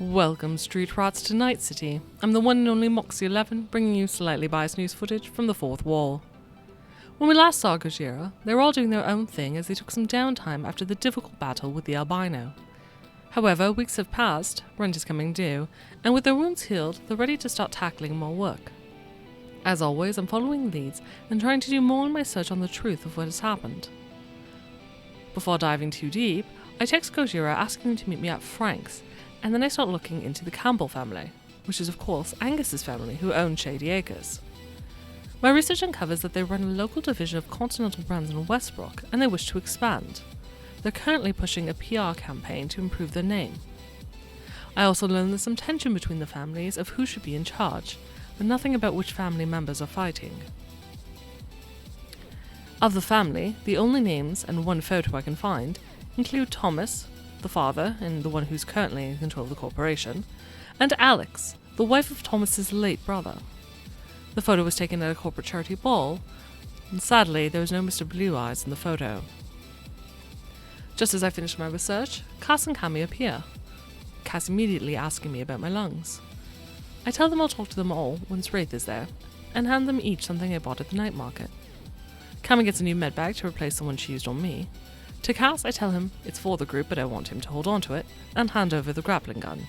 Welcome, street rats, to Night City. I'm the one and only Moxie 11, bringing you slightly biased news footage from the fourth wall. When we last saw Gatehouse, they were all doing their own thing as they took some downtime after the difficult battle with the albino. However, weeks have passed, rent is coming due, and with their wounds healed, they're ready to start tackling more work. As always, I'm following leads and trying to do more in my search on the truth of what has happened. Before diving too deep, I text Gatehouse asking him to meet me at Frank's, and then I start looking into the Campbell Family, which is of course Angus's family, who own Shady Acres. My research uncovers that they run a local division of Continental Brands in Westbrook, and they wish to expand. They're currently pushing a PR campaign to improve their name. I also learn there's some tension between the families of who should be in charge, but nothing about which family members are fighting. Of the family, the only names and one photo I can find include Thomas, the father and the one who's currently in control of the corporation, and Alex, the wife of Thomas's late brother. The photo was taken at a corporate charity ball, and sadly there was no Mr. Blue Eyes in the photo. Just as I finished my research, Cass and Cammy appear, Cass immediately asking me about my lungs. I tell them I'll talk to them all once Wraith is there, and hand them each something I bought at the night market. Cammy gets a new med bag to replace the one she used on me. To Cass, I tell him it's for the group but I want him to hold on to it, and hand over the grappling gun.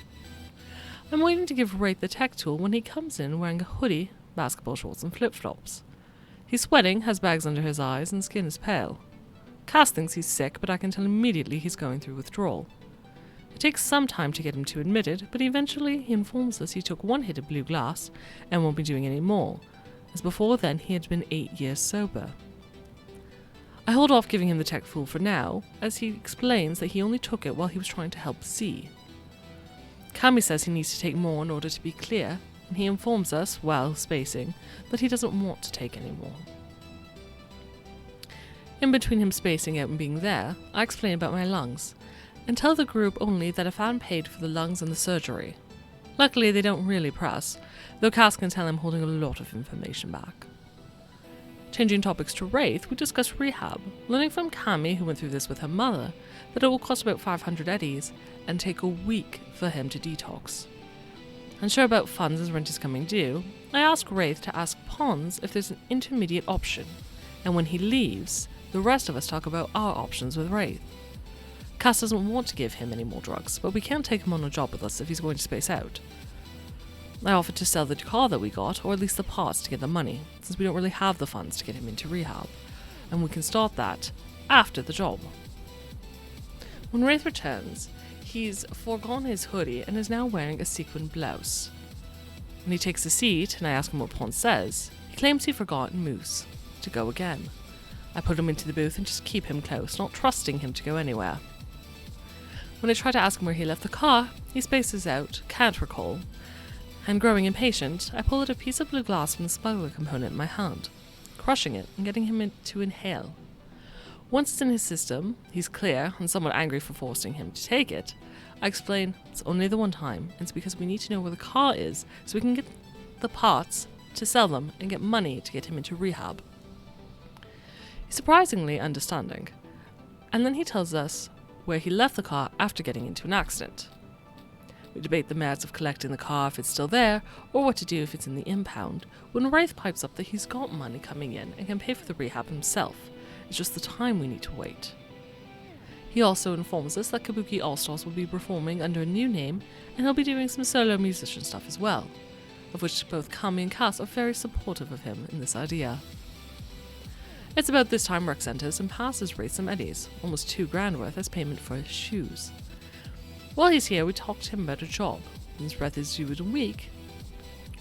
I'm waiting to give Wraith the tech tool when he comes in wearing a hoodie, basketball shorts and flip-flops. He's sweating, has bags under his eyes, and skin is pale. Cass thinks he's sick, but I can tell immediately he's going through withdrawal. It takes some time to get him to admit it, but eventually he informs us he took one hit of blue glass and won't be doing any more, as before then he had been 8 years sober. I hold off giving him the tech tool for now, as he explains that he only took it while he was trying to help see. Cammy says he needs to take more in order to be clear, and he informs us, while spacing, that he doesn't want to take any more. In between him spacing out and being there, I explain about my lungs, and tell the group only that a fan paid for the lungs and the surgery. Luckily they don't really press, though Cass can tell I'm holding a lot of information back. Changing topics to Wraith, we discuss Rehab, learning from Cammy, who went through this with her mother, that it will cost about 500 eddies and take a week for him to detox. Unsure about funds as rent is coming due, I ask Wraith to ask Pons if there's an intermediate option, and when he leaves, the rest of us talk about our options with Wraith. Cass doesn't want to give him any more drugs, but we can't take him on a job with us if he's going to space out. I offered to sell the car that we got, or at least the parts to get the money, since we don't really have the funds to get him into rehab, and we can start that after the job. When Wraith returns, he's foregone his hoodie and is now wearing a sequin blouse. When he takes a seat and I ask him what Pons says, he claims he forgot Moose to go again. I put him into the booth and just keep him close, not trusting him to go anywhere. When I try to ask him where he left the car, he spaces out, can't recall, and growing impatient, I pull out a piece of blue glass from the smuggler component in my hand, crushing it and getting him to inhale. Once it's in his system, he's clear and somewhat angry for forcing him to take it. I explain it's only the one time, and it's because we need to know where the car is so we can get the parts to sell them and get money to get him into rehab. He's surprisingly understanding, and then he tells us where he left the car after getting into an accident. We debate the merits of collecting the car if it's still there, or what to do if it's in the impound, when Wraith pipes up that he's got money coming in and can pay for the rehab himself. It's just the time we need to wait. He also informs us that Kabuki All-Stars will be performing under a new name, and he'll be doing some solo musician stuff as well, of which both Cammy and Cass are very supportive of him in this idea. It's about this time Rex enters and passes Wraith some eddies, almost $2,000 worth as payment for his shoes. While he's here, we talk to him about a job. Since Wraith is due in a week,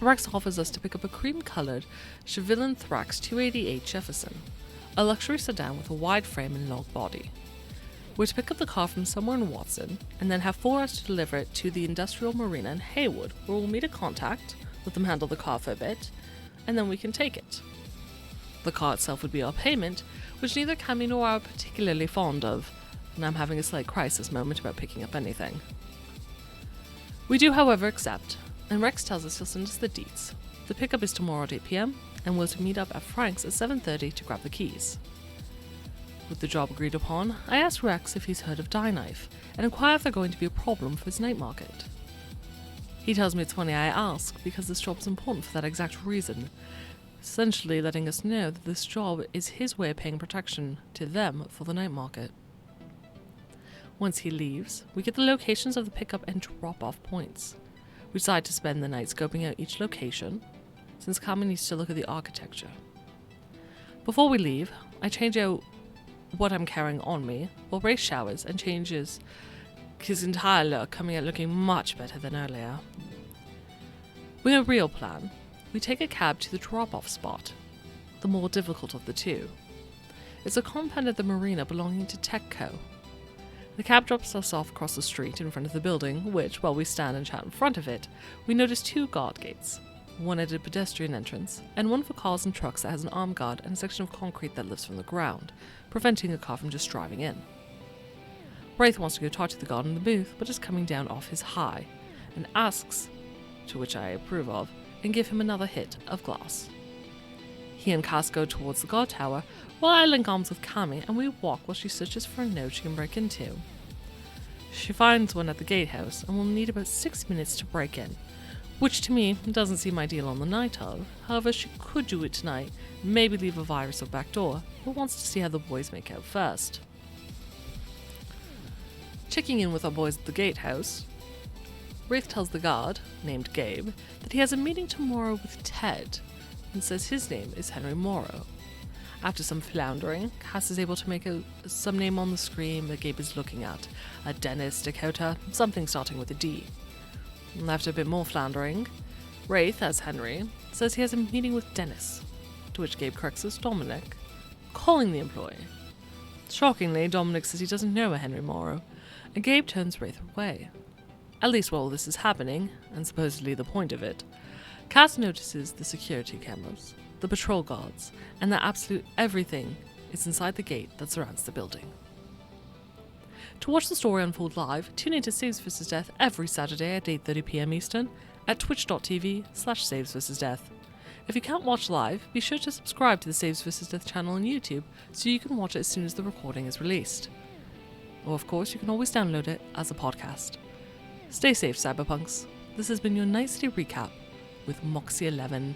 Rex offers us to pick up a cream-coloured Chevillon Thrax 288 Jefferson, a luxury sedan with a wide frame and long body. We're to pick up the car from somewhere in Watson, and then have 4 hours to deliver it to the industrial Marina in Haywood, where we'll meet a contact, let them handle the car for a bit, and then we can take it. The car itself would be our payment, which neither Cammy nor I are particularly fond of, and I'm having a slight crisis moment about picking up anything. We do, however, accept, and Rex tells us he'll send us the deets. The pickup is tomorrow at 8 PM, and we're to meet up at Frank's at 7:30 to grab the keys. With the job agreed upon, I ask Rex if he's heard of Die Knife, and inquire if they're going to be a problem for his night market. He tells me it's funny I ask because this job's important for that exact reason, essentially letting us know that this job is his way of paying protection to them for the night market. Once he leaves, we get the locations of the pickup and drop-off points. We decide to spend the night scoping out each location, since Carmen needs to look at the architecture. Before we leave, I change out what I'm carrying on me, while Ray showers and changes his entire look, coming out looking much better than earlier. With a real plan, we take a cab to the drop-off spot, the more difficult of the two. It's a compound at the Marina belonging to TechCo. The cab drops us off across the street in front of the building, which, while we stand and chat in front of it, we notice two guard gates, one at a pedestrian entrance, and one for cars and trucks that has an arm guard and a section of concrete that lifts from the ground, preventing a car from just driving in. Wraith wants to go talk to the guard in the booth, but is coming down off his high, and asks, to which I approve of, and give him another hit of glass. He and Cass go towards the guard tower, while I link arms with Cami and we walk while she searches for a note she can break into. She finds one at the Gatehouse and will need about 6 minutes to break in, which to me doesn't seem ideal on the night of. However, she could do it tonight, maybe leave a virus or back door, but wants to see how the boys make out first. Checking in with our boys at the Gatehouse, Wraith tells the guard, named Gabe, that he has a meeting tomorrow with Ted, and says his name is Henry Morrow. After some floundering, Cass is able to make out some name on the screen that Gabe is looking at, a Dennis, Dakota, something starting with a D. After a bit more floundering, Wraith, as Henry, says he has a meeting with Dennis, to which Gabe corrects as Dominic, calling the employee. Shockingly, Dominic says he doesn't know a Henry Morrow, and Gabe turns Wraith away. At least while this is happening, and supposedly the point of it, Cass notices the security cameras, the patrol guards, and that absolute everything is inside the gate that surrounds the building. To watch the story unfold live, tune in to Saves vs. Death every Saturday at 8:30 PM Eastern at twitch.tv/Saves vs. Death. If you can't watch live, be sure to subscribe to the Saves vs. Death channel on YouTube so you can watch it as soon as the recording is released. Or of course, you can always download it as a podcast. Stay safe, Cyberpunks. This has been your Night City Recap with Moxie 11.